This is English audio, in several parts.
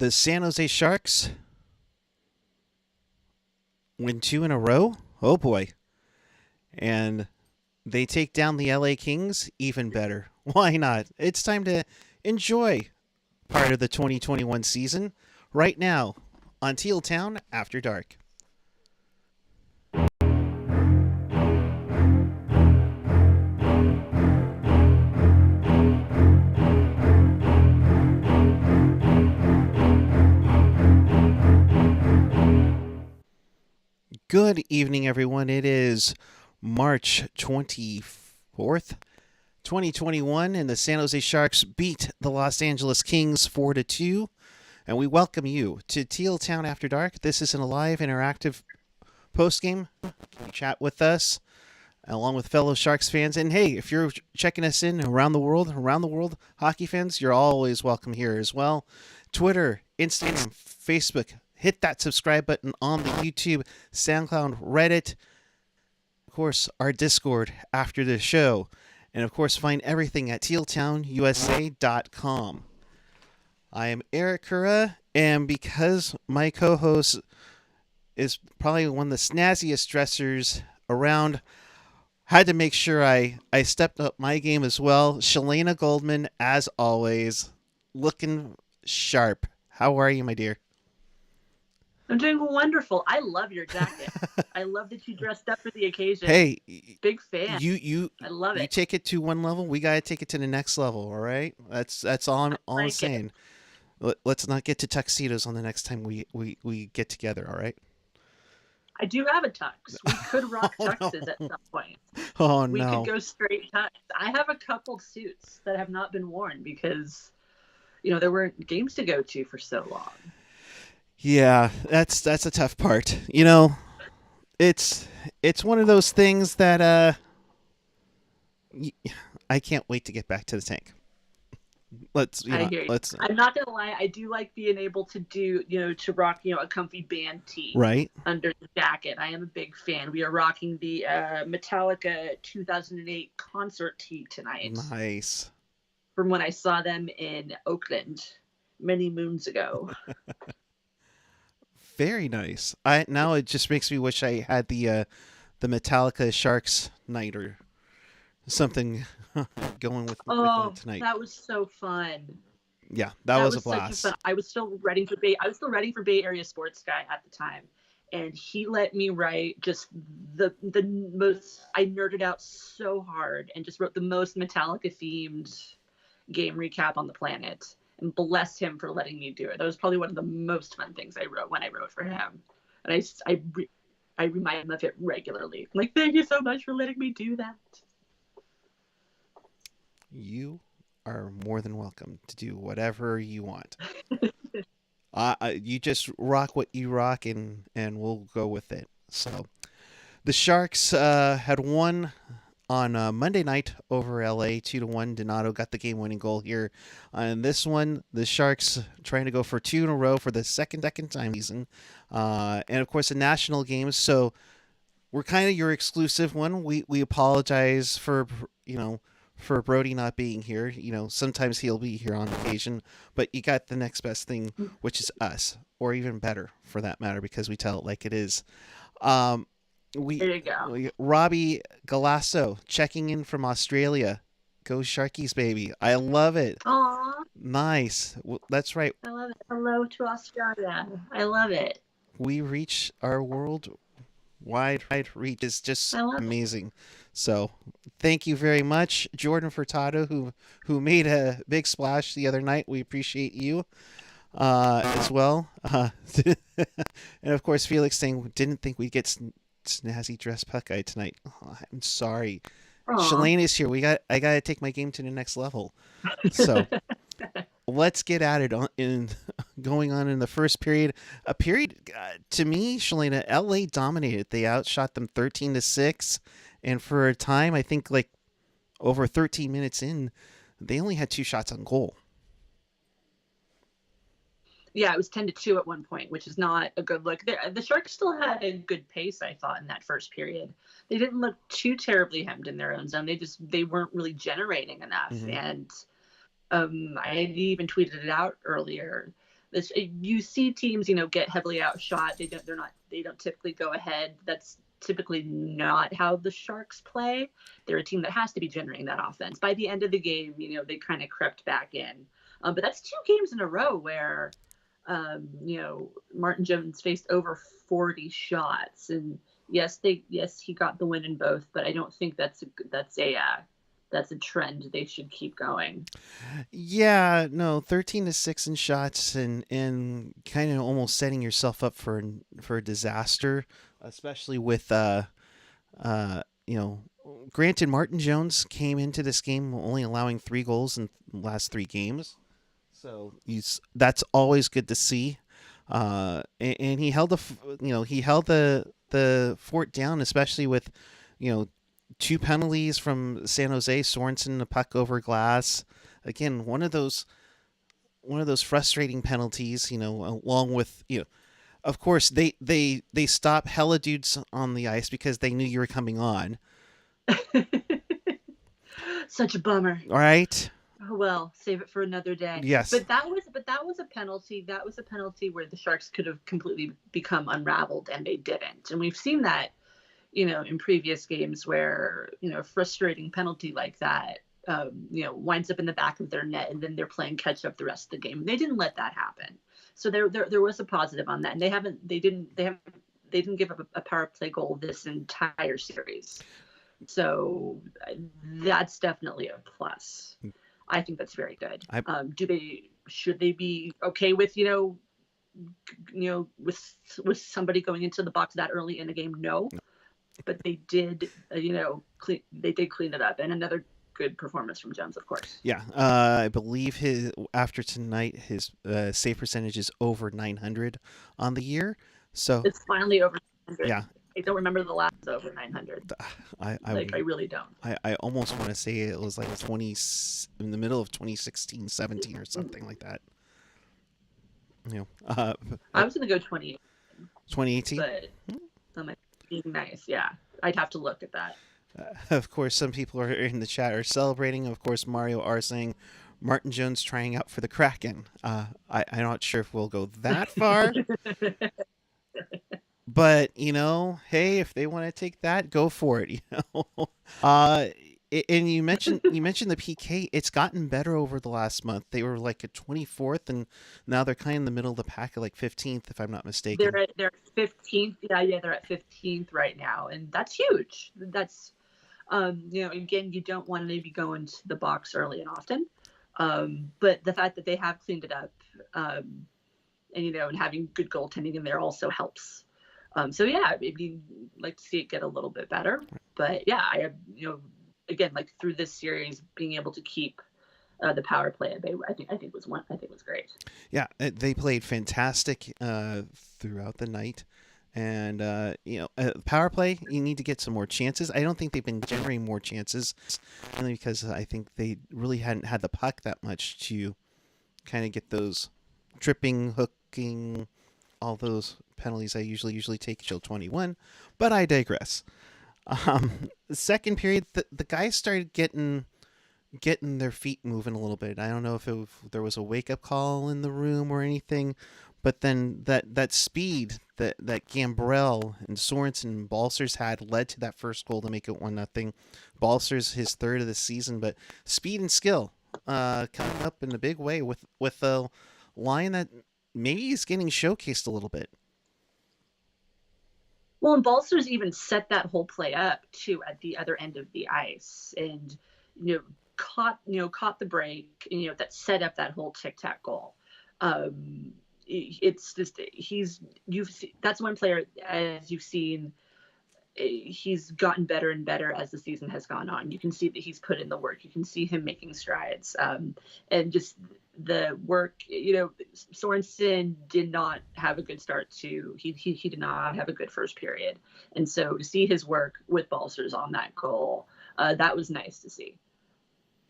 The San Jose Sharks win two in a row. Oh boy. And they take down the LA Kings. Even better. Why not? It's time to enjoy part of the 2021 season right now on Teal Town After Dark. Good evening, everyone. It is March 24th, 2021, and the San Jose Sharks beat the Los Angeles Kings 4-2. And we welcome you to Teal Town After Dark. This is an alive, interactive postgame. Chat with us, along with fellow Sharks fans. And hey, if you're checking us in around the world, hockey fans, you're always welcome here as well. Twitter, Instagram, Facebook. Hit that subscribe button on the YouTube, SoundCloud, Reddit. Of course, our Discord after the show. And of course, find everything at tealtownusa.com. I am Erik Kuhre, and because my co-host is probably one of the snazziest dressers around, had to make sure I stepped up my game as well. Chelena Goldman, as always, looking sharp. How are you, my dear? I'm doing wonderful. I love your jacket. I love that you dressed up for the occasion. Hey, big fan. I love it. You take it to one level, we gotta take it to the next level. All right, that's all I'm saying. Let's not get to tuxedos on the next time we get together. All right. I do have a tux. We could rock tuxes at some point. Oh we no. We could go straight tux. I have a couple suits that have not been worn because, there weren't games to go to for so long. Yeah, that's a tough part. It's one of those things that I can't wait to get back to the tank. I hear you. I'm not gonna lie, I do like being able to do, to rock, a comfy band tee right under the jacket. I am a big fan. We are rocking the Metallica 2008 concert tee tonight. Nice. From when I saw them in Oakland many moons ago. Very nice. Now it just makes me wish I had the Metallica Sharks night or something going with tonight. That was so fun. Yeah, that was a blast. Such a fun. I was still writing for Bay Area Sports Guy at the time, and he let me write just the most. I nerded out so hard and just wrote the most Metallica themed game recap on the planet. And bless him for letting me do it. That was probably one of the most fun things I wrote when I wrote for him. And I remind him of it regularly. I'm like, thank you so much for letting me do that. You are more than welcome to do whatever you want. You just rock what you rock, and we'll go with it. So, the Sharks had won on Monday night over LA 2-1. Donato got the game-winning goal here. On this one, the Sharks trying to go for two in a row for the second time season. And of course, the national games. So we're kind of your exclusive one. We apologize for Brody not being here. Sometimes he'll be here on occasion, but you got the next best thing, which is us, or even better for that matter, because we tell it like it is. There you go. Robbie Galasso checking in from Australia. Go Sharkies, baby. I love it. Aww. Nice. That's right. I love it. Hello to Australia. I love it. We reach our worldwide reach. Is just amazing. So thank you very much, Jordan Furtado, who made a big splash the other night. We appreciate you as well. And of course, Felix saying didn't think we'd get snazzy dress Puckeye tonight. Oh, I'm sorry. Chelena's here. I gotta take my game to the next level. So let's get at it going on in the first period. A period to me, Chelena, LA dominated. They outshot them 13-6, and for a time, I think like over 13 minutes in, they only had 2 shots on goal. Yeah, it was 10-2 at one point, which is not a good look. The Sharks still had a good pace, I thought, in that first period. They didn't look too terribly hemmed in their own zone. They weren't really generating enough. Mm-hmm. And I had even tweeted it out earlier You see teams, get heavily outshot. They don't typically go ahead. That's typically not how the Sharks play. They're a team that has to be generating that offense. By the end of the game, they kind of crept back in. But that's 2 games in a row where, Martin Jones faced over 40 shots, and yes, he got the win in both, but I don't think that's a trend they should keep going. Yeah, no, 13-6 in shots, and kind of almost setting yourself up for a disaster, especially with granted, Martin Jones came into this game only allowing 3 goals in the last 3 games. So that's always good to see. And he held the fort down, especially with, 2 penalties from San Jose. Sorensen, a puck over glass. Again, one of those frustrating penalties. Along with of course they stop hella dudes on the ice because they knew you were coming on. Such a bummer. All right. Oh, well, save it for another day. Yes. But that was a penalty. That was a penalty where the Sharks could have completely become unraveled, and they didn't. And we've seen that, in previous games where, frustrating penalty like that, winds up in the back of their net, and then they're playing catch up the rest of the game. They didn't let that happen. So there was a positive on that, and they didn't give up a power play goal this entire series. So that's definitely a plus. I think that's very good. Should they be okay with with somebody going into the box that early in the game? No, but they did they did clean it up, and another good performance from Jones, of course. Yeah, I believe after tonight his save percentage is over 900 on the year. So it's finally over 900. Yeah. I don't remember the last over 900. I really don't. I almost want to say it was like in the middle of 2016, 17 or something like that. I was going to go 2018. 2018? But that might be nice. Yeah, I'd have to look at that. Of course, some people are in the chat are celebrating. Of course, Mario are saying Martin Jones trying out for the Kraken. I'm not sure if we'll go that far. But, hey, if they want to take that, go for it, And you mentioned the PK. It's gotten better over the last month. They were like at 24th, and now they're kind of in the middle of the pack at like 15th, if I'm not mistaken. They're 15th. Yeah, they're at 15th right now, and that's huge. That's, again, you don't want to be going to the box early and often, but the fact that they have cleaned it up, and having good goaltending in there also helps. So yeah, maybe like to see it get a little bit better, but yeah, I have, again, like through this series, being able to keep the power play at bay, I think was great. Yeah, they played fantastic throughout the night, and power play, you need to get some more chances. I don't think they've been generating more chances, only because I think they really hadn't had the puck that much to kind of get those tripping, hooking, all those penalties I usually take till 21, but I digress. The second period, the guys started getting their feet moving a little bit. I don't know if there was a wake up call in the room or anything, but then that speed that Gambrell and Sorensen and Balcers had led to that first goal to make it 1-0. Balcers his 3rd of the season, but speed and skill coming up in a big way with a line that maybe is getting showcased a little bit. Well, and Balcers even set that whole play up too at the other end of the ice, and caught the break, that set up that whole tic-tac goal. It's just that's one player, as you've seen, he's gotten better and better as the season has gone on. You can see that he's put in the work. You can see him making strides, and just the work. Sorensen did not have a good start to. He did not have a good first period, and so to see his work with Balcers on that goal, that was nice to see.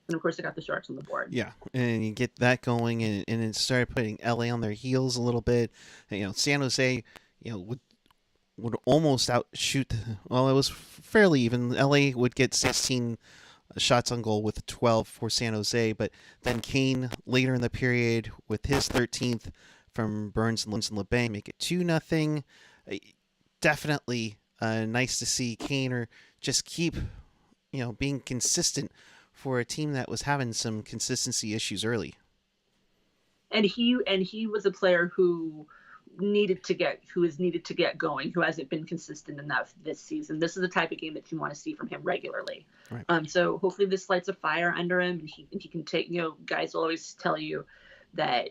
And of course, they got the Sharks on the board. Yeah, and you get that going, and it started putting LA on their heels a little bit. And, San Jose, would almost outshoot. Well, it was fairly even. LA would get 16 shots on goal with 12 for San Jose, but then Kane later in the period with his 13th from Burns and LeBang, make it 2-0. Definitely nice to see Kuhre just keep being consistent for a team that was having some consistency issues early. And he was a player who is needed to get going, who hasn't been consistent enough this season. This is the type of game that you want to see from him regularly. Right. So hopefully this lights a fire under him, and he can take. Guys will always tell you that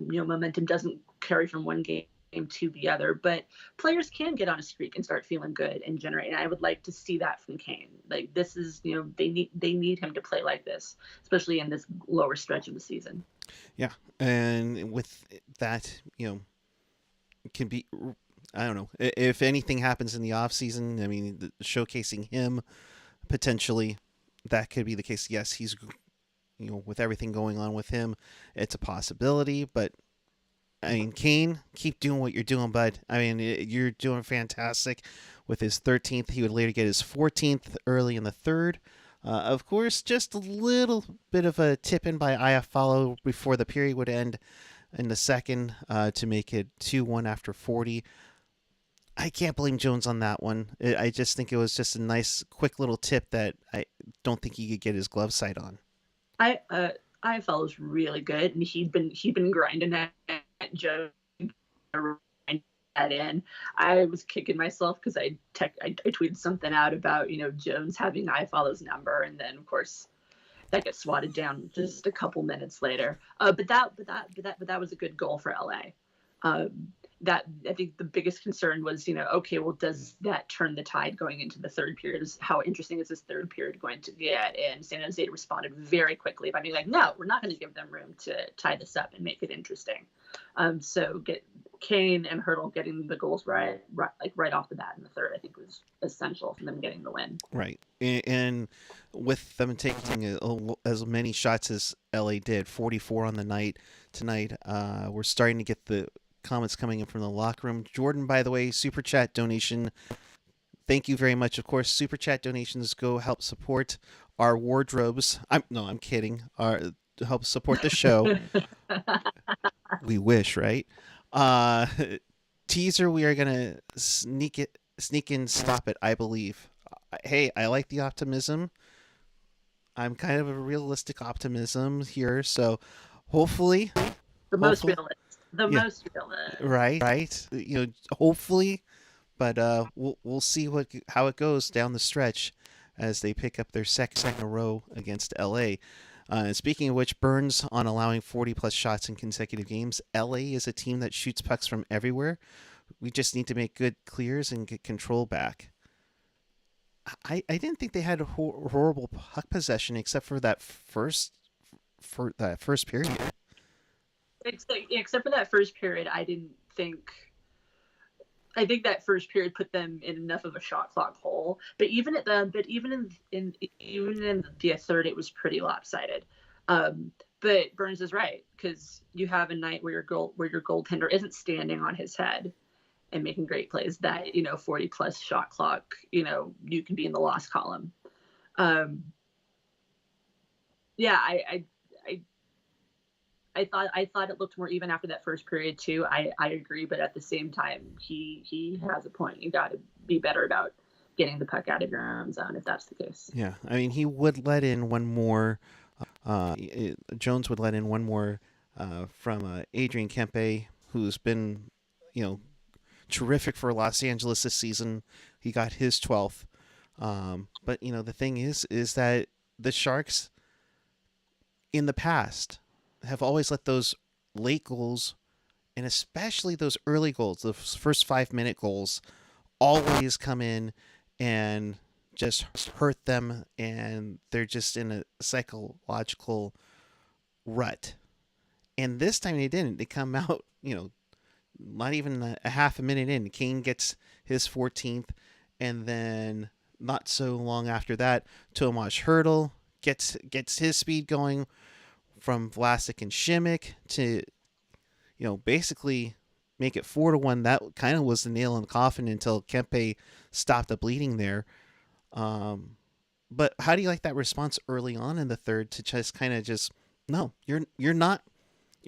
momentum doesn't carry from one game to the other, but players can get on a streak and start feeling good and generate. And I would like to see that from Kane. Like, this is, they need him to play like this, especially in this lower stretch of the season. Yeah, and with that, it can be. I don't know if anything happens in the off season. I mean, showcasing him potentially, that could be the case. Yes, he's with everything going on with him, it's a possibility. But I mean, Kane, keep doing what you're doing, bud. I mean, you're doing fantastic with his 13th. He would later get his 14th early in the third. Of course, just a little bit of a tip in by Iafallo before the period would end in the second to make it 2-1 after 40. I can't blame Jones on that one. I just think it was just a nice, quick little tip that I don't think he could get his glove side on. Iafallo's really good, and he'd been grinding at Jones that in. I was kicking myself because I tweeted something out about Jones having Iafallo's number, and then of course that gets swatted down just a couple minutes later. But that was a good goal for LA. That I think the biggest concern was, okay, well, does that turn the tide going into the third period? How interesting is this third period going to get? And San Jose responded very quickly by being like, no, we're not going to give them room to tie this up and make it interesting. So get Kane and Hertl getting the goals right off the bat in the third, I think was essential for them getting the win. Right. And with them taking as many shots as LA did, 44 on the night tonight, we're starting to get the comments coming in from the locker room. Jordan, by the way, super chat donation. Thank you very much. Of course, super chat donations go help support our wardrobes. I'm kidding. Help support the show. We wish, right? Teaser, we are gonna sneak in, stop it, I believe. Hey, I like the optimism. I'm kind of a realistic optimism here, so hopefully most realistic. Most realistic. Right. Hopefully, but we'll see how it goes down the stretch as they pick up their second in a row against LA. Speaking of which, Burns on allowing 40-plus shots in consecutive games. LA is a team that shoots pucks from everywhere. We just need to make good clears and get control back. I didn't think they had a horrible puck possession except for that first period. Except for that first period, I think that first period put them in enough of a shot clock hole. But even in the third, it was pretty lopsided. But Burns is right, because you have a night where your goaltender isn't standing on his head and making great plays. That 40 plus shot clock, you can be in the loss column. I thought it looked more even after that first period too. I agree, but at the same time, he has a point. You got to be better about getting the puck out of your own zone if that's the case. Yeah, I mean, he would let in one more. Jones would let in one more from Adrian Kempe, who's been, terrific for Los Angeles this season. He got his 12th. But the thing is that the Sharks in the past have always let those late goals, and especially those early goals, the first 5-minute goals, always come in and just hurt them, and they're just in a psychological rut. And this time they didn't. They come out, not even a half a minute in. Kane gets his 14th, and then not so long after that, Tomas Hertl gets his speed going from Vlasic and Šimik to, basically make it 4-1. That kind of was the nail in the coffin until Kempe stopped the bleeding there. But how do you like that response early on in the third to just kind of no, you're not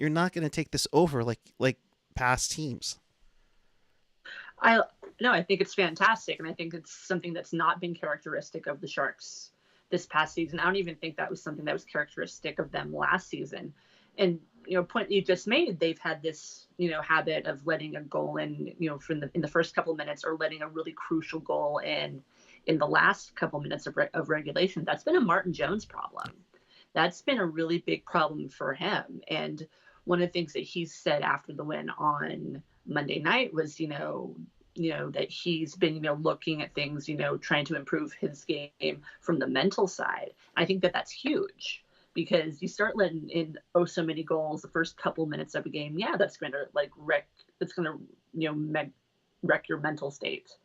you're not going to take this over like past teams. I no, I think it's fantastic, and I think it's something that's not been characteristic of the Sharks this past season. I don't even think that was something that was characteristic of them last season. And point you just made, they've had this habit of letting a goal in from in the first couple of minutes, or letting a really crucial goal in the last couple of minutes of regulation. That's been a Martin Jones problem. That's been a really big problem for him. And one of the things that he said after the win on Monday night was, that he's been, looking at things, trying to improve his game from the mental side. I think that that's huge, because you start letting in so many goals the first couple minutes of a game. Yeah, that's going to wreck. It's going to wreck your mental state.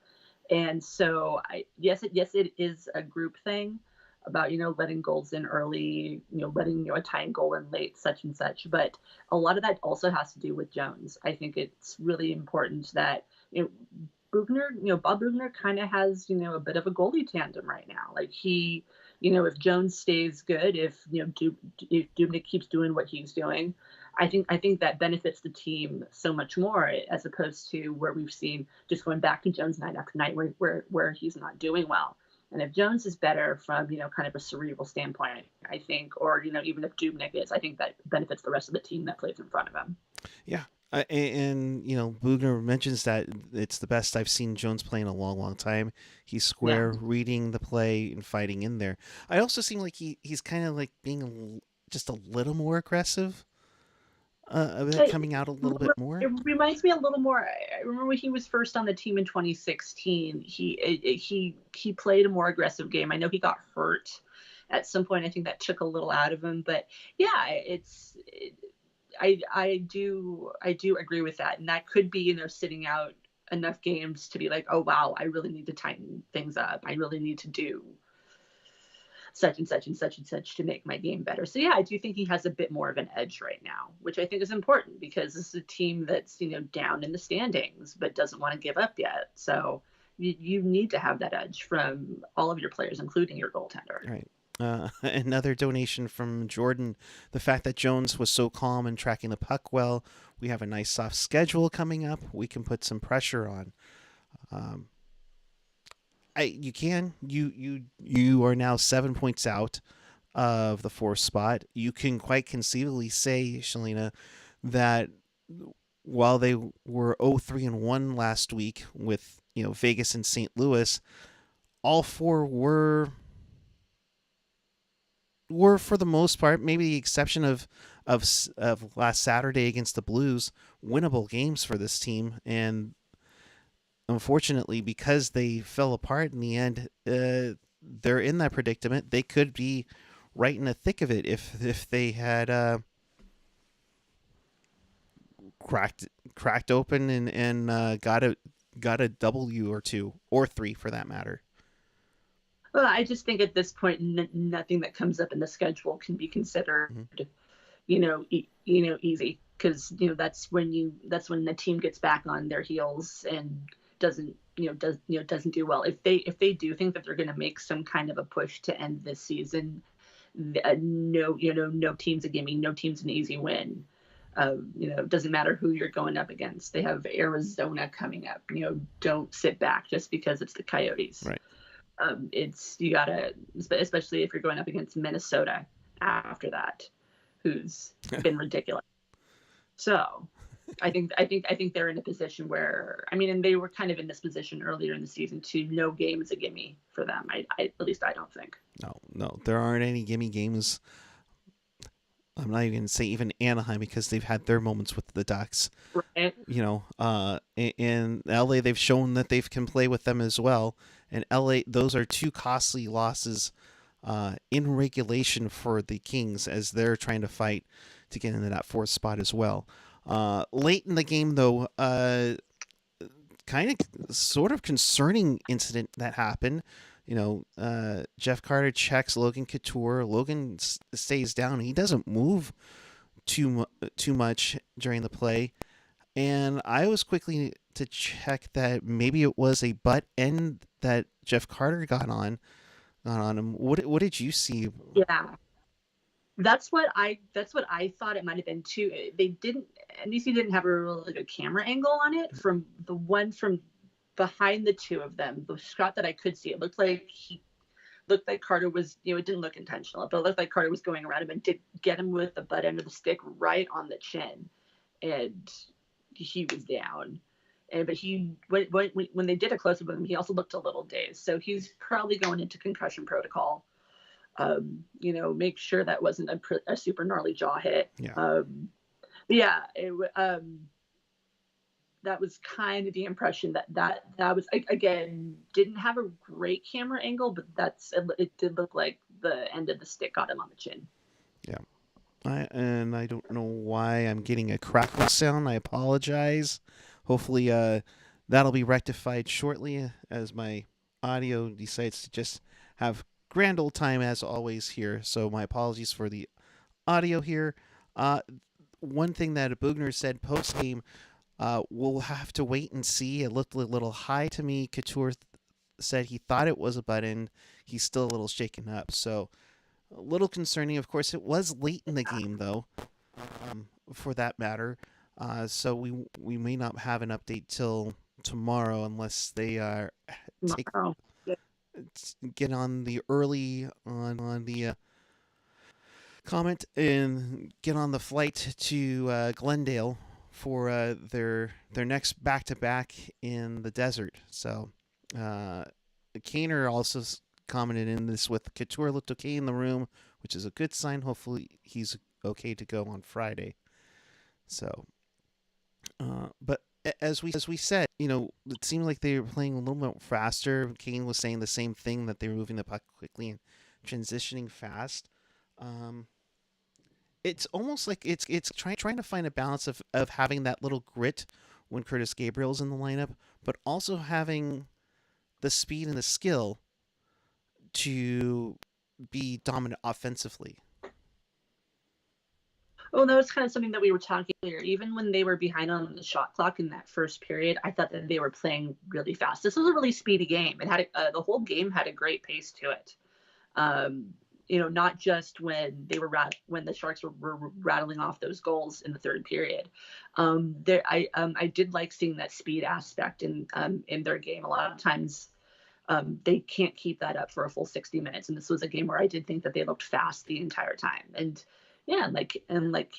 And so, yes, it is a group thing about letting goals in early, letting a tying goal in late, such and such. But a lot of that also has to do with Jones. I think it's really important that Bugner, Bob Bugner kind of has a bit of a goalie tandem right now. Like he, if Jones stays good, if if Dubnyk keeps doing what he's doing, I think that benefits the team so much more, as opposed to where we've seen just going back to Jones night after night where he's not doing well. And if Jones is better from, kind of a cerebral standpoint, I think, or, even if Dubnyk is, I think that benefits the rest of the team that plays in front of him. Yeah. And Bugner mentions that it's the best I've seen Jones play in a long, long time. He's Yeah. square, reading the play and fighting in there. I also seem like he's kind of like being just a little more aggressive, a bit, coming out a little bit more. It reminds me a little more. I remember when he was first on the team in 2016. He played a more aggressive game. I know he got hurt at some point. I think that took a little out of him. But yeah, I do agree with that, and that could be sitting out enough games to be like, oh wow, I really need to tighten things up. I really need to do such and such and such and such to make my game better. So yeah, I do think he has a bit more of an edge right now, which I think is important, because this is a team that's down in the standings but doesn't want to give up yet. So you need to have that edge from all of your players, including your goaltender. Right. Another donation from Jordan. The fact that Jones was so calm and tracking the puck well. We have a nice soft schedule coming up. We can put some pressure on. Um, you are now 7 points out of the fourth spot. You can quite conceivably say, Chelena, that while they were 0-3-1 last week with Vegas and St. Louis, all four were for the most part, maybe the exception of last Saturday against the Blues, winnable games for this team. And unfortunately, because they fell apart in the end, they're in that predicament. They could be right in the thick of it if they had cracked open and got a W or two or three for that matter. Well, I just think at this point, nothing that comes up in the schedule can be considered, Mm-hmm. Easy, because that's when the team gets back on their heels and doesn't do well. If they do think that they're going to make some kind of a push to end this season, no team's a gimme, no team's an easy win. It doesn't matter who you're going up against. They have Arizona coming up. Don't sit back just because it's the Coyotes. Right. It's you gotta, especially if you're going up against Minnesota after that, who's been ridiculous. So I think they're in a position where, and they were kind of in this position earlier in the season too. No game is a gimme for them. At least I don't think. No, there aren't any gimme games. I'm not even going to say even Anaheim, because they've had their moments with the Ducks. Right. In LA, they've shown that they can play with them as well. And LA, those are two costly losses in regulation for the Kings, as they're trying to fight to get into that fourth spot as well. Late in the game, though, kind of sort of concerning incident that happened. Jeff Carter checks Logan Couture. Logan stays down. He doesn't move too much during the play. And I was quickly to check that maybe it was a butt end that Jeff Carter got on him. What did you see? Yeah. That's what I thought it might have been too. They didn't NBC didn't have a really good camera angle on it. From the one from behind the two of them, the shot that I could see, it looked like Carter was, it didn't look intentional, but it looked like Carter was going around him and did get him with the butt end of the stick right on the chin, and he was down. But when they did a close up of him, he also looked a little dazed. So he's probably going into concussion protocol. Make sure that wasn't a super gnarly jaw hit. Yeah. Yeah, that was kind of the impression that was, again, didn't have a great camera angle, but it did look like the end of the stick got him on the chin. Yeah. I don't know why I'm getting a crackle sound. I apologize. Hopefully, that'll be rectified shortly as my audio decides to just have grand old time as always here. So my apologies for the audio here. One thing that Bugner said post game, we'll have to wait and see. It looked a little high to me. Couture said he thought it was a button. He's still a little shaken up. So a little concerning. Of course, it was late in the game, though, for that matter. So we may not have an update till tomorrow unless they get on the early on the comment and get on the flight to Glendale for their next back to back in the desert. So Kaner also commented in this with Couture looked okay in the room, which is a good sign. Hopefully he's okay to go on Friday. So, but as we said, it seemed like they were playing a little bit faster. Kane was saying the same thing, that they were moving the puck quickly and transitioning fast. It's almost like it's trying to find a balance of having that little grit when Curtis Gabriel's in the lineup, but also having the speed and the skill to be dominant offensively. Well, that was kind of something that we were talking earlier. Even when they were behind on the shot clock in that first period, I thought that they were playing really fast. This was a really speedy game. It had the whole game had a great pace to it. Not just when they were when the Sharks were rattling off those goals in the third period. I did like seeing that speed aspect in their game. A lot of times they can't keep that up for a full 60 minutes, and this was a game where I did think that they looked fast the entire time. And yeah, like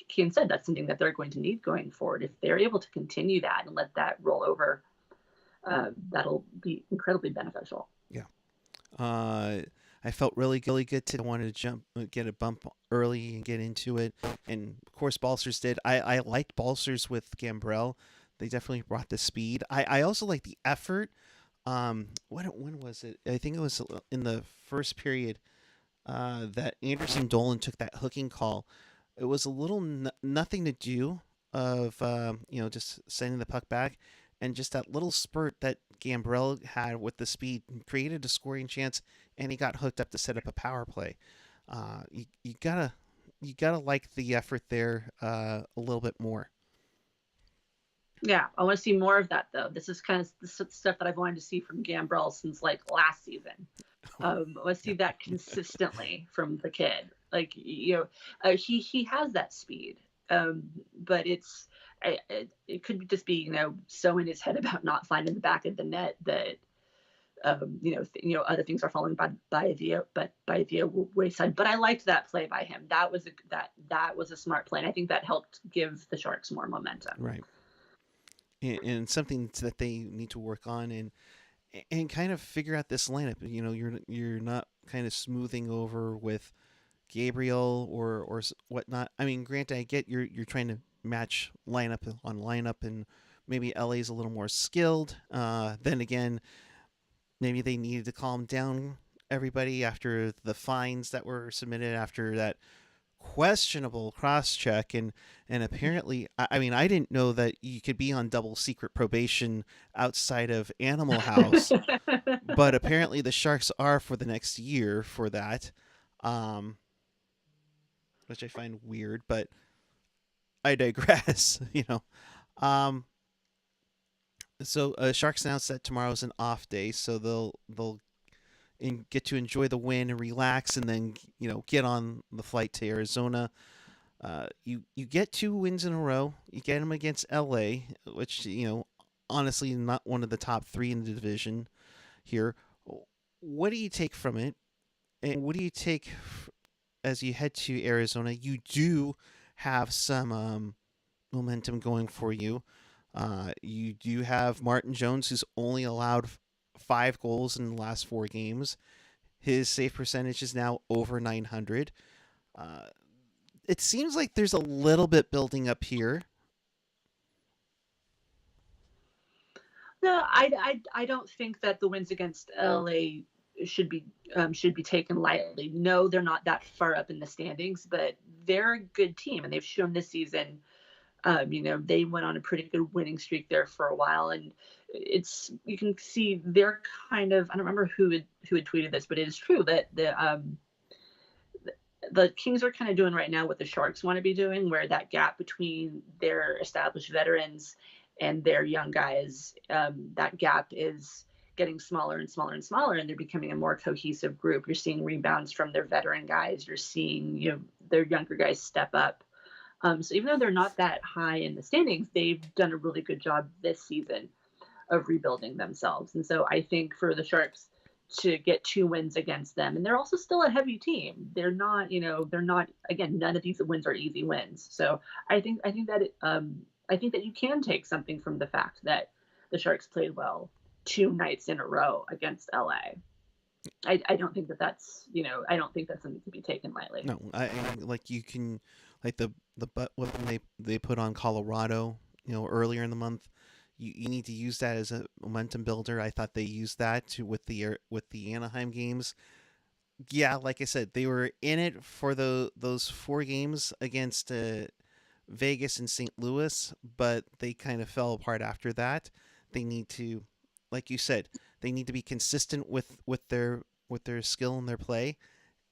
Ken said, that's something that they're going to need going forward. If they're able to continue that and let that roll over, that'll be incredibly beneficial. Yeah. I felt really good to wanted to get a bump early and get into it. And of course, Balsers did. I liked Balsers with Gambrell. They definitely brought the speed. I also like the effort. When was it? I think it was in the first period that Anderson Dolan took that hooking call. It was a little nothing to do of just sending the puck back, and just that little spurt that Gambrell had with the speed created a scoring chance, and he got hooked up to set up a power play. You gotta like the effort there a little bit more. Yeah, I want to see more of that, though. This is kind of the stuff that I've wanted to see from Gambrell since last season. I want to see that consistently from the kid. He has that speed, but it could just be so in his head about not finding the back of the net that other things are falling by the wayside. But I liked that play by him. That was a smart play, and I think that helped give the Sharks more momentum. Right. And something that they need to work on and kind of figure out this lineup. You're not kind of smoothing over with Gabriel or whatnot. I mean, granted, I get you're trying to match lineup on lineup, and maybe LA's a little more skilled. Then again, maybe they needed to calm down everybody after the fines that were submitted after that questionable cross check, and apparently, I mean, I didn't know that you could be on double secret probation outside of Animal House, but apparently the Sharks are for the next year for that, which I find weird, but I digress. So Sharks announced that tomorrow's an off day, so they'll and get to enjoy the win and relax, and then get on the flight to Arizona. You get 2 wins in a row. You get them against LA, which honestly not one of the top 3 in the division here. What do you take from it? And what do you take as you head to Arizona? You do have some momentum going for you. You do have Martin Jones, who's only allowed 5 goals in the last 4 games. His save percentage is now over 900. Uh, it seems like there's a little bit building up here. No, I don't think that the wins against LA should be should be taken lightly. No, they're not that far up in the standings, but they're a good team, and they've shown this season. They went on a pretty good winning streak there for a while, and you can see they're kind of, I don't remember who had tweeted this, but it is true that the Kings are kind of doing right now what the Sharks want to be doing, where that gap between their established veterans and their young guys, that gap is getting smaller and smaller and smaller, and they're becoming a more cohesive group. You're seeing rebounds from their veteran guys. You're seeing their younger guys step up. So even though they're not that high in the standings, they've done a really good job this season of rebuilding themselves. And so I think for the Sharks to get 2 wins against them, and they're also still a heavy team. They're not, again, none of these wins are easy wins. So I think that you can take something from the fact that the Sharks played well 2 nights in a row against LA. I don't think I don't think that's something to be taken lightly. No, like you can, like the butt when they put on Colorado, earlier in the month. You need to use that as a momentum builder. I thought they used that to with the Anaheim games. Yeah, like I said, they were in it for those 4 games against Vegas and St. Louis, but they kind of fell apart after that. They need to, like you said, they need to be consistent with their skill and their play,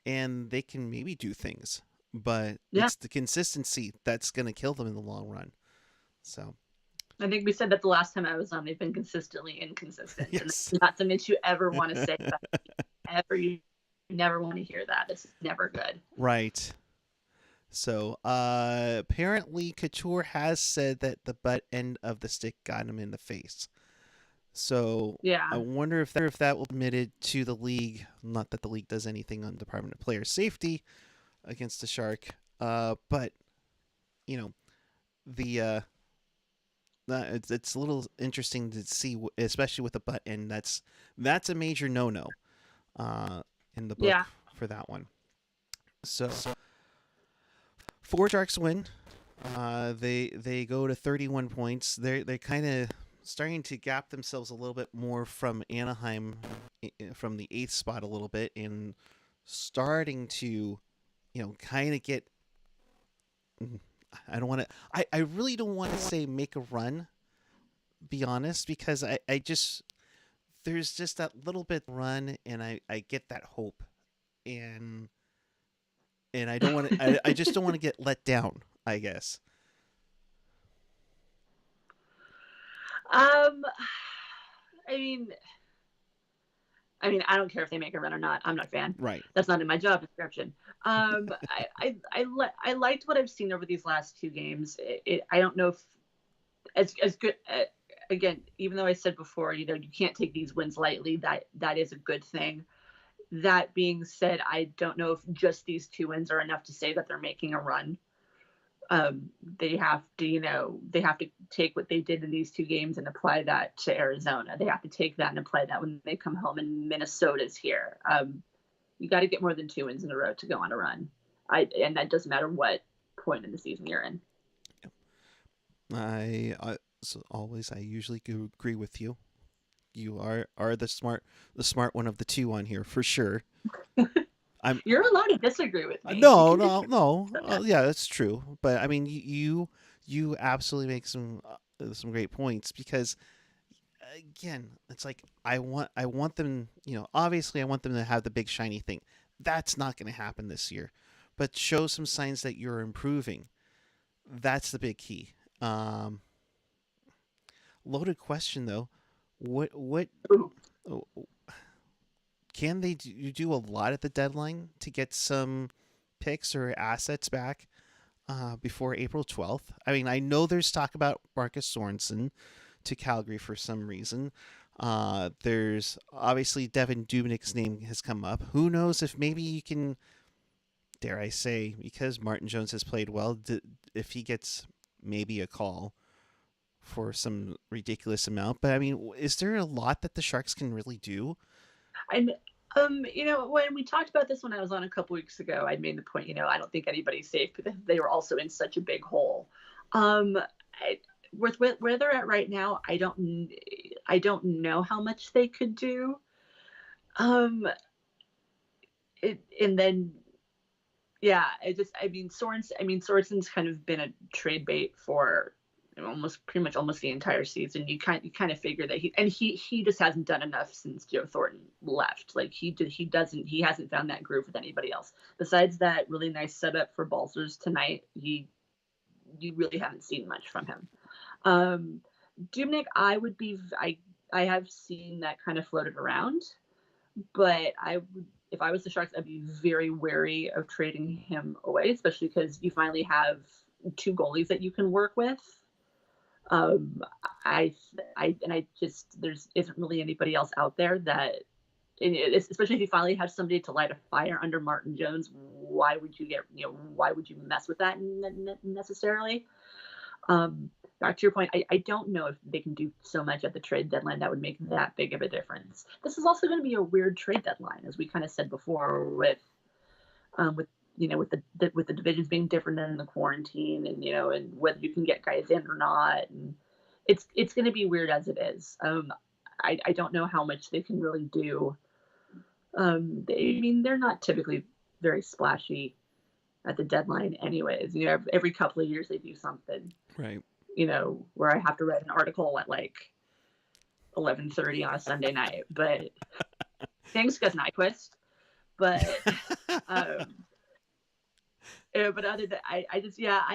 and they can maybe do things, but Yeah, it's the consistency that's going to kill them in the long run. So I think we said that the last time I was on. They've been consistently inconsistent, and yes, that's not something you ever want to say. But ever you never want to hear that. It's never good. right. So apparently Couture has said that the butt end of the stick got him in the face. So I Yeah, wonder if that will be admitted to the league. Not that the league does anything on Department of Player Safety against the Shark. But you know the it's a little interesting to see, especially with the butt end. That's a major no-no in the book yeah. for that one. So 4 Sharks win. They go to 31 points. They're kind of starting to gap themselves a little bit more from Anaheim, from the 8th spot a little bit, and starting to kind of get. I don't want to. I really don't want to say make a run. Be honest, because I just there's just that little bit run, and I get that hope, and I don't want to. I just don't want to get let down, I guess. um, I mean, I don't care if they make a run or not. I'm not a fan. Right. That's not in my job description. I liked what I've seen over these last 2 games. I don't know if as good. Again, even though I said before, you can't take these wins lightly. That is a good thing. That being said, I don't know if just these 2 wins are enough to say that they're making a run. They have to, they have to take what they did in these 2 games and apply that to Arizona. They have to take that and apply that when they come home and Minnesota's here. You got to get more than 2 wins in a row to go on a run. And that doesn't matter what point in the season you're in. So always I usually agree with you. You are the smart one of the two on here for sure. I'm You're allowed to disagree with me. You no can no disagree. no. Yeah, that's true. But I mean, you absolutely make some great points because again, it's like I want them. Obviously, I want them to have the big shiny thing. That's not going to happen this year. But show some signs that you're improving. That's the big key. Loaded question though. What Ooh. oh, can they do a lot at the deadline to get some picks or assets back before April 12th? I mean, I know there's talk about Marcus Sorensen to Calgary for some reason. There's obviously Devin Dubnik's name has come up. Who knows if maybe you can, dare I say, because Martin Jones has played well, if he gets maybe a call for some ridiculous amount. But I mean, is there a lot that the Sharks can really do? And when we talked about this when I was on a couple weeks ago, I made the point, I don't think anybody's safe because they were also in such a big hole. With where they're at right now, I don't know how much they could do. And then, yeah, Sorensen's kind of been a trade bait for pretty much almost the entire season. You kind of figure that he just hasn't done enough since Joe Thornton left. Like he hasn't found that groove with anybody else. Besides that really nice setup for Balsers tonight, you really haven't seen much from him. Dubnyk, I have seen that kind of floated around, but if I was the Sharks, I'd be very wary of trading him away, especially because you finally have two goalies that you can work with. There isn't really anybody else out there that, especially if you finally have somebody to light a fire under Martin Jones, why would you mess with that necessarily? Back to your point, I don't know if they can do so much at the trade deadline that would make that big of a difference. This is also going to be a weird trade deadline, as we kind of said before, with the divisions being different than the quarantine, and whether you can get guys in or not, and it's going to be weird as it is. I don't know how much they can really do. They're not typically very splashy at the deadline, anyways. Every couple of years they do something, right? Where I have to write an article at like 11:30 on a Sunday night, but thanks, Gus Nyquist. But but other than I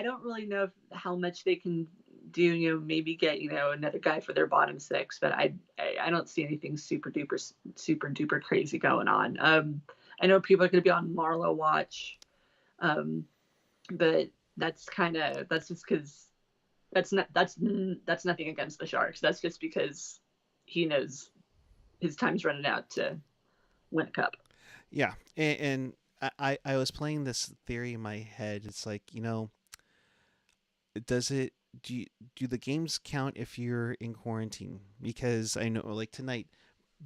don't really know how much they can do. Maybe get another guy for their bottom six, but I don't see anything super duper crazy going on. I know people are going to be on Marlowe watch, but that's just because that's nothing against the Sharks. That's just because he knows his time's running out to win a cup. Yeah, and I was playing this theory in my head. It's like, do the games count if you're in quarantine? Because I know, like tonight,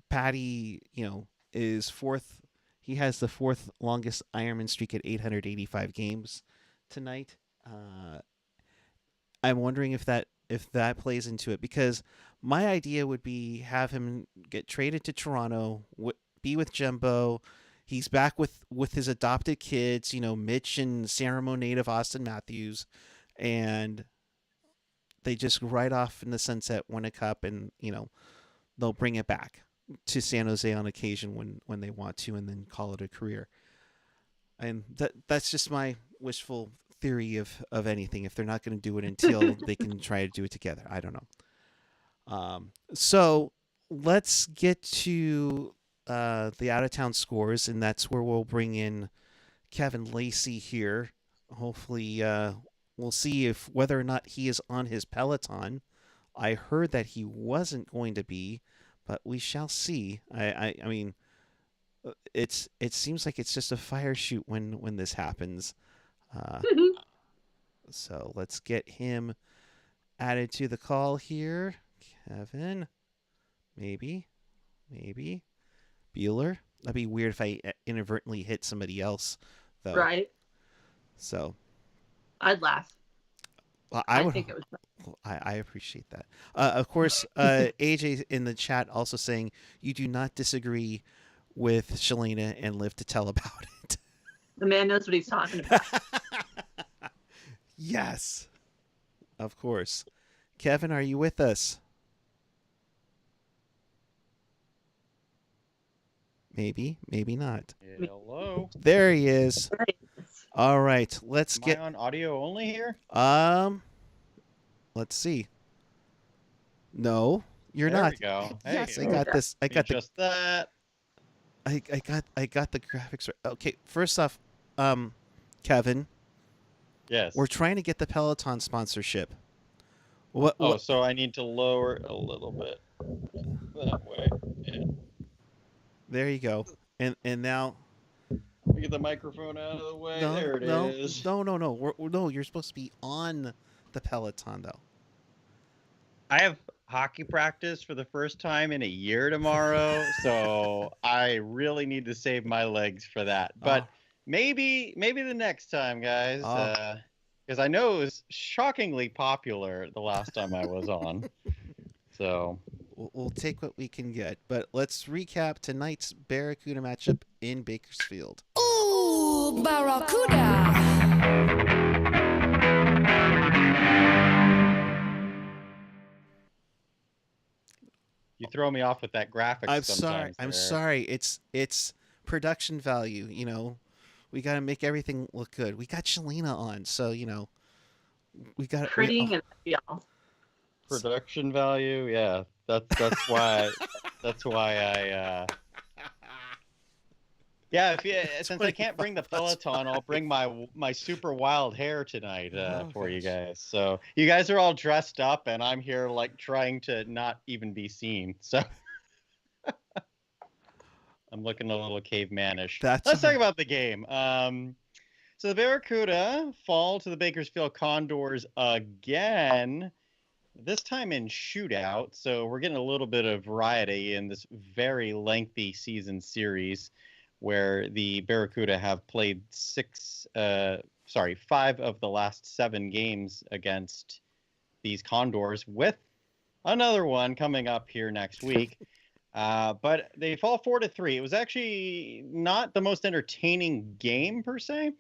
Patty, is fourth. He has the fourth longest Ironman streak at 885 games tonight. I'm wondering if that plays into it, because my idea would be have him get traded to Toronto, be with Jumbo. He's back with his adopted kids, Mitch and San Ramon native Austin Matthews, and they just ride off in the sunset, win a cup, and they'll bring it back to San Jose on occasion when they want to, and then call it a career. And that's just my wishful theory of anything. If they're not going to do it until they can try to do it together, I don't know. So let's get to the out of town scores, and that's where we'll bring in Kevin Lacy here. Hopefully, we'll see whether or not he is on his Peloton. I heard that he wasn't going to be, but we shall see. I mean, it seems like it's just a fire shoot when this happens. So let's get him added to the call here. Kevin, maybe Bueller. That'd be weird if I inadvertently hit somebody else, though. Right. So I'd laugh. Well, I think it was. I appreciate that. Of course, AJ in the chat also saying you do not disagree with Chelena and live to tell about it. The man knows what he's talking about. Yes, of course. Kevin, are you with us? Maybe not. Hello. There he is. All right, let's get on audio only here. Let's see. No, you're there not. We go. Yes, Hey, I got this. I got just that. I got the graphics right. Okay, first off, Kevin, we're Yes. trying to get the Peloton sponsorship. What Oh, what so I need to lower a little bit that way. Yeah. There you go. And now Let me get the microphone out of the way. no There it no is. no no no no you're supposed to be on the Peloton though. I have hockey practice for the first time in a year tomorrow, so I really need to save my legs for that. Oh But maybe the next time, guys, oh because I know it was shockingly popular the last time I was on. So we'll take what we can get. But let's recap tonight's Barracuda matchup in Bakersfield. Ooh, Barracuda! you throw me off with that graphics sometimes. I'm There. sorry. It's production value. We got to make everything look good. We got Chelena on, so we got Pretty and y'all. Production value, yeah. That's why I yeah, since I can't bring the Peloton, I'll bring my super wild hair tonight for you gosh. guys. So you guys are all dressed up, and I'm here like trying to not even be seen. So I'm looking a little cavemanish. Let's talk about the game. So the Barracuda fall to the Bakersfield Condors again. This time in shootout, so we're getting a little bit of variety in this very lengthy season series where the Barracuda have played 5 of the last 7 games against these Condors, with another one coming up here next week. But they fall 4-3. It was actually not the most entertaining game per se,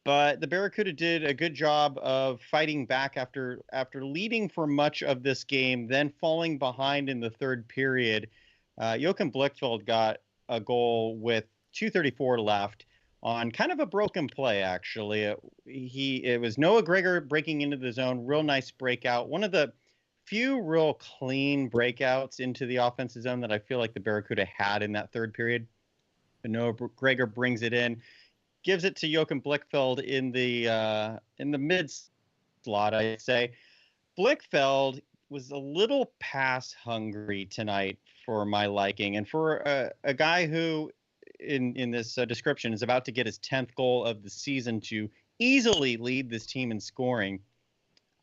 but the Barracuda did a good job of fighting back after leading for much of this game, then falling behind in the third period. Joachim Blichfeld got a goal with 2:34 left on kind of a broken play, actually. It was Noah Gregor breaking into the zone, real nice breakout. One of the few real clean breakouts into the offensive zone that I feel like the Barracuda had in that third period. But Noah Gregor brings it in, gives it to Joachim Blichfeld in the mid slot, I'd say. Blichfeld was a little pass hungry tonight for my liking, and for a guy who, in this description, is about to get his 10th goal of the season to easily lead this team in scoring.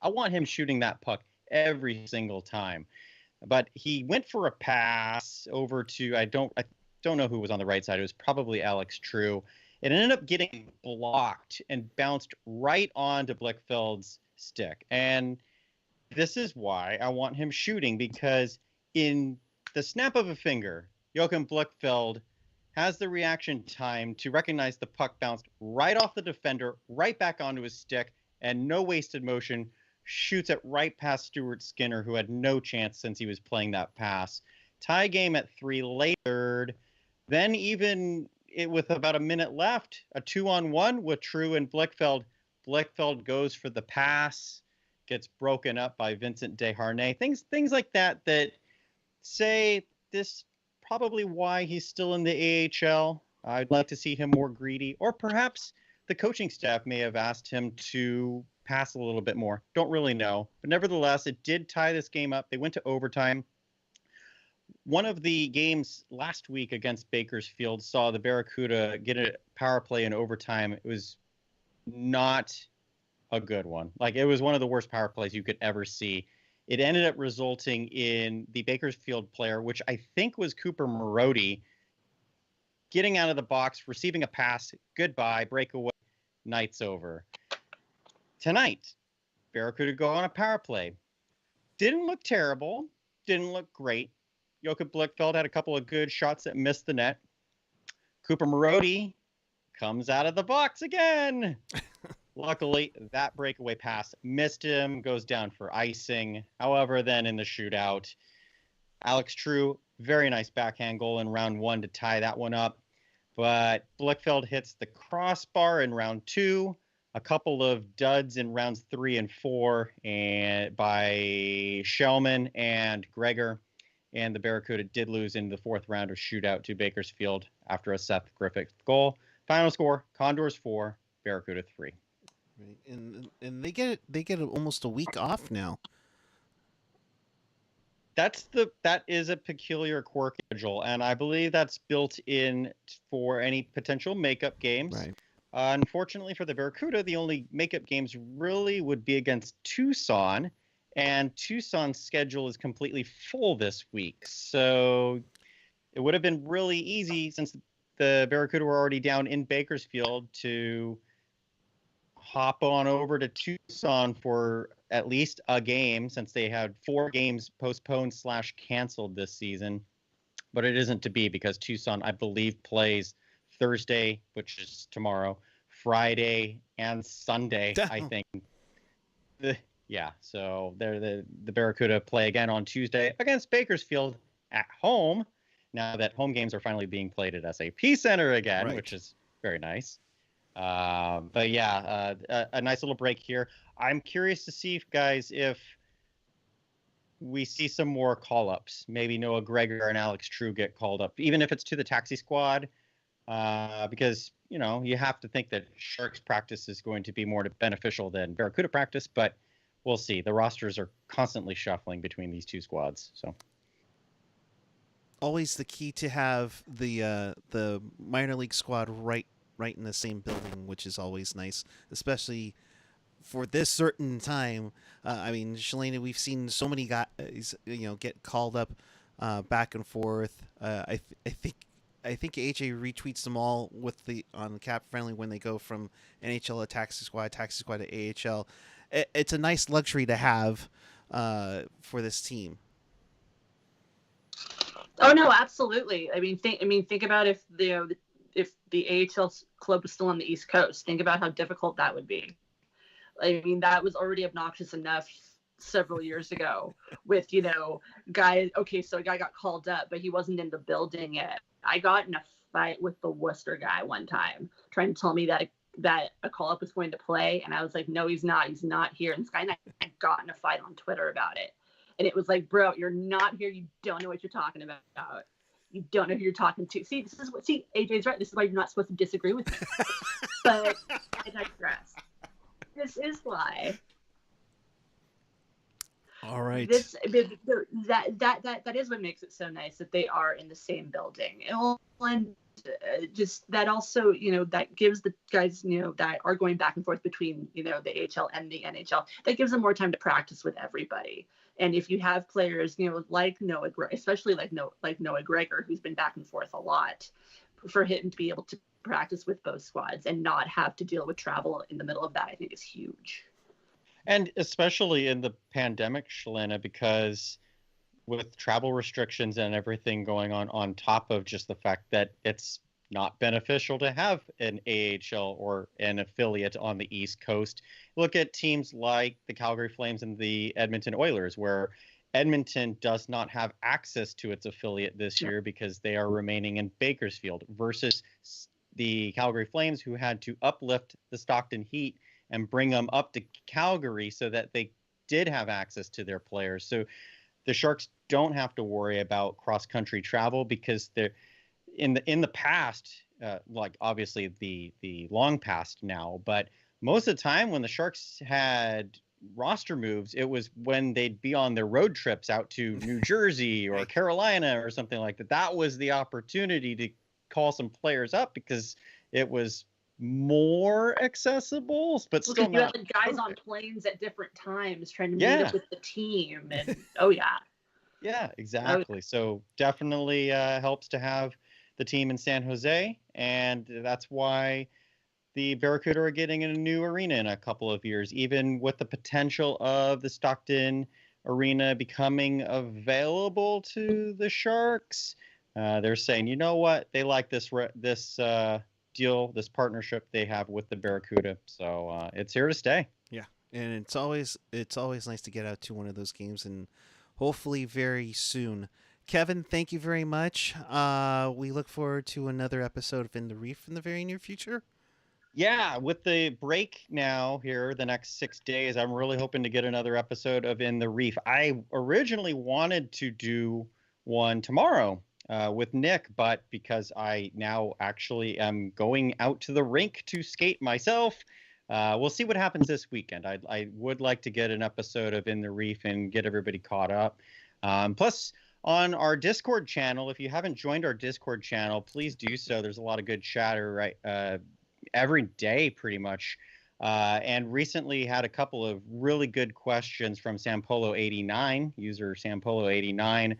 I want him shooting that puck every single time. But he went for a pass over to I don't know who was on the right side. It was probably Alex True. It ended up getting blocked and bounced right onto Blichfeld's stick. And this is why I want him shooting, because in the snap of a finger, Joachim Blichfeld has the reaction time to recognize the puck bounced right off the defender, right back onto his stick, and no wasted motion, shoots it right past Stuart Skinner, who had no chance since he was playing that pass. Tie game at 3 later. Then even with about a minute left, a 2-on-1 with True and Blichfeld. Blichfeld goes for the pass, gets broken up by Vincent Desharnais. Things like that say this probably why he's still in the AHL. I'd like to see him more greedy, or perhaps the coaching staff may have asked him to pass a little bit more. Don't really know. But nevertheless, it did tie this game up. They went to overtime. One of the games last week against Bakersfield saw the Barracuda get a power play in overtime. It was not a good one. Like, it was one of the worst power plays you could ever see. It ended up resulting in the Bakersfield player, which I think was Cooper Marody, getting out of the box, receiving a pass, goodbye, breakaway, night's over. Tonight, Barracuda go on a power play. Didn't look terrible, didn't look great. Joachim Blichfeld had a couple of good shots that missed the net. Cooper Marody comes out of the box again. Luckily, that breakaway pass missed him, goes down for icing. However, then in the shootout, Alex True, very nice backhand goal in round 1 to tie that one up. But Blichfeld hits the crossbar in round 2. A couple of duds in rounds 3 and 4 and by Shellman and Gregor. and the Barracuda did lose in the fourth round of shootout to Bakersfield after a Seth Griffith goal. Final score: Condors 4, Barracuda 3. Right. And they get almost a week off now. That is a peculiar quirk schedule, and I believe that's built in for any potential makeup games. Right. Unfortunately for the Barracuda, the only makeup games really would be against Tucson, and Tucson's schedule is completely full this week. So it would have been really easy, since the Barracuda were already down in Bakersfield, to hop on over to Tucson for at least a game, since they had 4 games postponed / canceled this season. But it isn't to be, because Tucson, I believe, plays Thursday, which is tomorrow, Friday, and Sunday, I think. Yeah, so the Barracuda play again on Tuesday against Bakersfield at home, now that home games are finally being played at SAP Center again, Right. which is very nice. But yeah, a nice little break here. I'm curious to see, guys, if we see some more call-ups. Maybe Noah Gregor and Alex True get called up, even if it's to the taxi squad, because, you have to think that Sharks practice is going to be more beneficial than Barracuda practice, but we'll see. The rosters are constantly shuffling between these two squads, so. Always the key to have the minor league squad right in the same building, which is always nice, especially for this certain time. I mean, Chelena, we've seen so many guys, get called up back and forth. I think AJ retweets them all on Cap Friendly when they go from NHL to taxi squad to AHL. It's a nice luxury to have for this team. Oh no, absolutely. I mean, think about if the AHL club was still on the East Coast. Think about how difficult that would be. I mean, that was already obnoxious enough several years ago with, guys. Okay, so a guy got called up, but he wasn't in the building yet. I got in a fight with the Worcester guy one time, trying to tell me that a call up was going to play, and I was like, no, he's not. He's not here. And this guy and I got in a fight on Twitter about it. And it was like, bro, you're not here. You don't know what you're talking about. You don't know who you're talking to. See, AJ's right. This is why you're not supposed to disagree with me. But I digress. This is why. All right. That is what makes it so nice that they are in the same building. And just that also, that gives the guys, that are going back and forth between, the AHL and the NHL, that gives them more time to practice with everybody. And if you have players, like Noah, especially like Noah Gregor, who's been back and forth a lot, for him to be able to practice with both squads and not have to deal with travel in the middle of that, I think is huge. And especially in the pandemic, Chelena, because with travel restrictions and everything going on top of just the fact that it's not beneficial to have an AHL or an affiliate on the East Coast. Look at teams like the Calgary Flames and the Edmonton Oilers, where Edmonton does not have access to its affiliate this year because they are remaining in Bakersfield, versus the Calgary Flames, who had to uplift the Stockton Heat and bring them up to Calgary so that they did have access to their players. So the Sharks don't have to worry about cross-country travel, because they're in the past, like obviously the long past now, but most of the time when the Sharks had roster moves, it was when they'd be on their road trips out to New Jersey or Carolina or something like that. That was the opportunity to call some players up, because it was more accessible, but still you not. Had the guys on planes at different times trying to meet up with the team, and yeah, exactly. So definitely helps to have the team in San Jose, and that's why the Barracuda are getting in a new arena in a couple of years, even with the potential of the Stockton arena becoming available to the Sharks. They're saying, you know what, they like this deal, this partnership they have with the Barracuda, so it's here to stay. Yeah, and it's always nice to get out to one of those games, and hopefully very soon. Kevin, thank you very much. We look forward to another episode of In the Reef in the very near future. Yeah, with the break now here, the next 6 days, I'm really hoping to get another episode of In the Reef. I originally wanted to do one tomorrow with Nick, but because I now actually am going out to the rink to skate myself, we'll see what happens this weekend. I would like to get an episode of In the Reef and get everybody caught up. Plus, on our Discord channel, if you haven't joined our Discord channel, please do so. There's a lot of good chatter right every day, pretty much. And recently had a couple of really good questions from Sampolo89, user Sampolo89,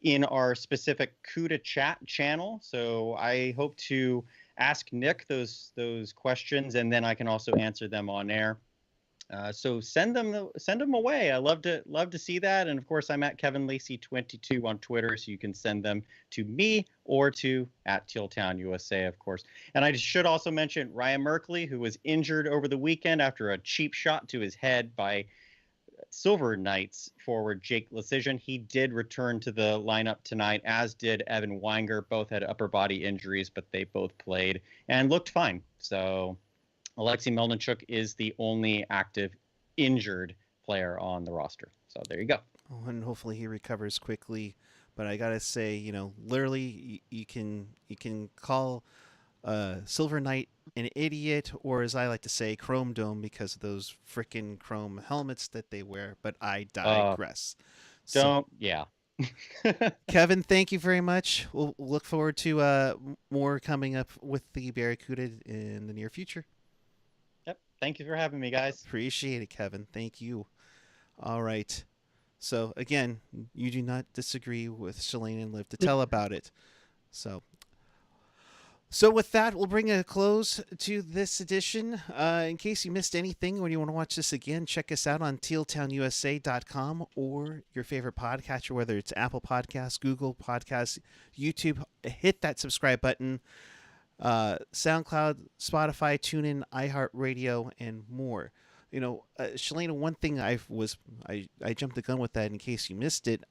in our specific CUDA chat channel. So I hope to ask Nick those questions, and then I can also answer them on air. So send them away. I love to see that. And of course, I'm at Kevin Lacy 22 on Twitter, so you can send them to me or to at Tealtown USA, of course. And I should also mention Ryan Merkley, who was injured over the weekend after a cheap shot to his head by Silver Knights forward Jake Lecision. He did return to the lineup tonight, as did Evan Weinger. Both had upper body injuries, but they both played and looked fine. So Alexei Melnichuk is the only active injured player on the roster. So there you go. Oh, and hopefully he recovers quickly. But I gotta say, literally, you can call Silver Knight an idiot, or as I like to say, Chrome Dome, because of those frickin' chrome helmets that they wear. But I digress. Yeah. Kevin, thank you very much. We'll look forward to more coming up with the Barracuda in the near future. Yep. Thank you for having me, guys. Appreciate it, Kevin. Thank you. All right. So, again, you do not disagree with Chelena and live to tell about it. So with that, we'll bring a close to this edition. In case you missed anything, when you want to watch this again, check us out on tealtownusa.com or your favorite podcatcher, whether it's Apple Podcasts, Google Podcasts, YouTube. Hit that subscribe button. SoundCloud, Spotify, TuneIn, iHeartRadio, and more. Chelena, one thing I jumped the gun with that in case you missed it.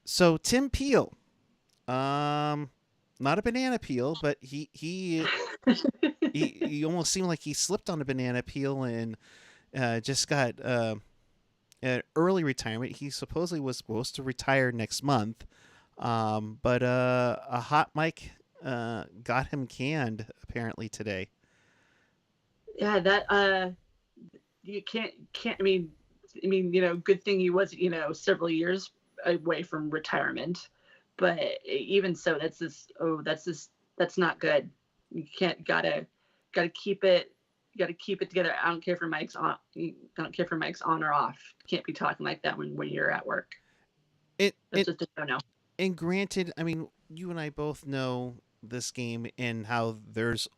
So Tim Peel, not a banana peel, but he almost seemed like he slipped on a banana peel and just got an early retirement. He supposedly was supposed to retire next month, but a hot mic got him canned apparently today. Yeah, that you can't. I mean, good thing he was several years away from retirement. But even so, that's not good. You can't gotta keep it together. I don't care if mic's on. I don't care if mic's on or off. You can't be talking like that when you're at work. That's just a no-no. And granted, I mean, you and I both know this game and how there's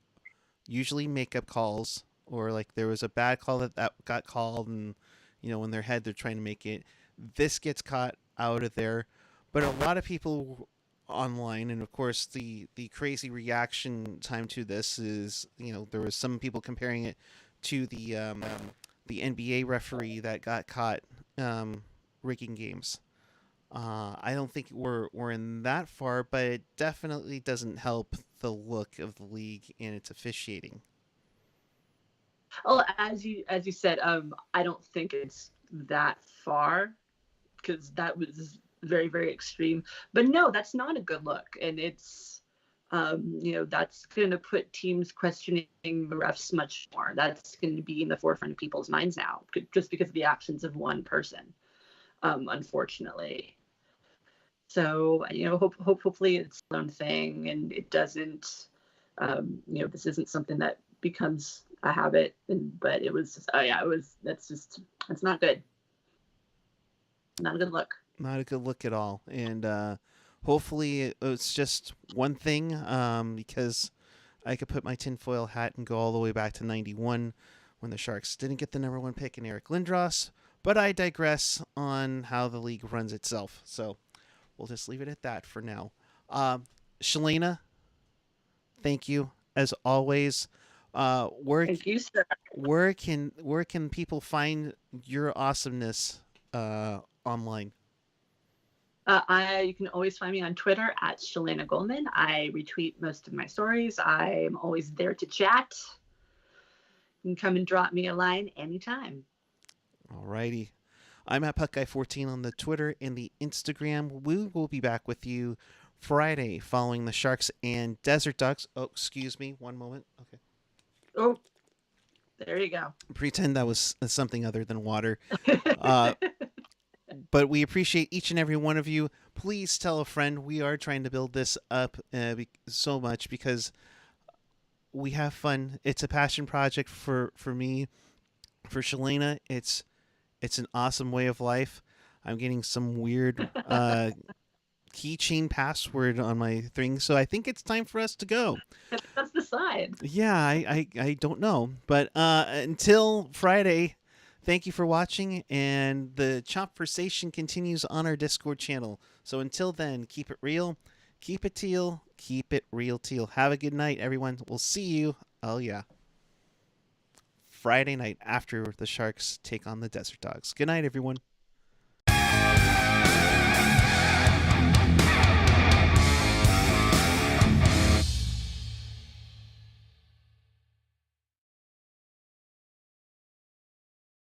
usually makeup calls, or like there was a bad call that got called, and in their head they're trying to make it. This gets caught out of there. But a lot of people online, and of course the crazy reaction time to this is, there was some people comparing it to the NBA referee that got caught rigging games. I don't think we're in that far, but it definitely doesn't help the look of the league and its officiating. Well, as you said, I don't think it's that far, because that was very, very extreme. But no, that's not a good look, and it's that's going to put teams questioning the refs much more. That's going to be in the forefront of people's minds now, just because of the actions of one person, unfortunately. So hopefully it's its own thing, and it doesn't. This isn't something that becomes a habit. But it was just, that's not good. Not a good look. Not a good look at all. And hopefully it's just one thing, because I could put my tinfoil hat and go all the way back to 91 when the Sharks didn't get the number one pick in Eric Lindros. But I digress on how the league runs itself. So we'll just leave it at that for now. Chelena, thank you as always. Thank you, sir. Where can people find your awesomeness online? You can always find me on Twitter at Chelena Goldman. I retweet most of my stories. I'm always there to chat. You can come and drop me a line anytime. Alrighty. I'm at PuckGuy14 on the Twitter and the Instagram. We will be back with you Friday following the Sharks and Desert Dogs. Oh, excuse me. One moment. Okay. Oh, there you go. Pretend that was something other than water. But we appreciate each and every one of you. Please tell a friend. We are trying to build this up so much because we have fun. It's a passion project for me. For Chelena, it's an awesome way of life. I'm getting some weird keychain password on my thing, so I think it's time for us to go. Let's decide. Yeah, I don't know. But until Friday, thank you for watching, and the conversation continues on our Discord channel. So until then, keep it real, keep it teal, keep it real teal. Have a good night, everyone. We'll see you. Oh, yeah. Friday night after the Sharks take on the Desert Dogs. Good night, everyone.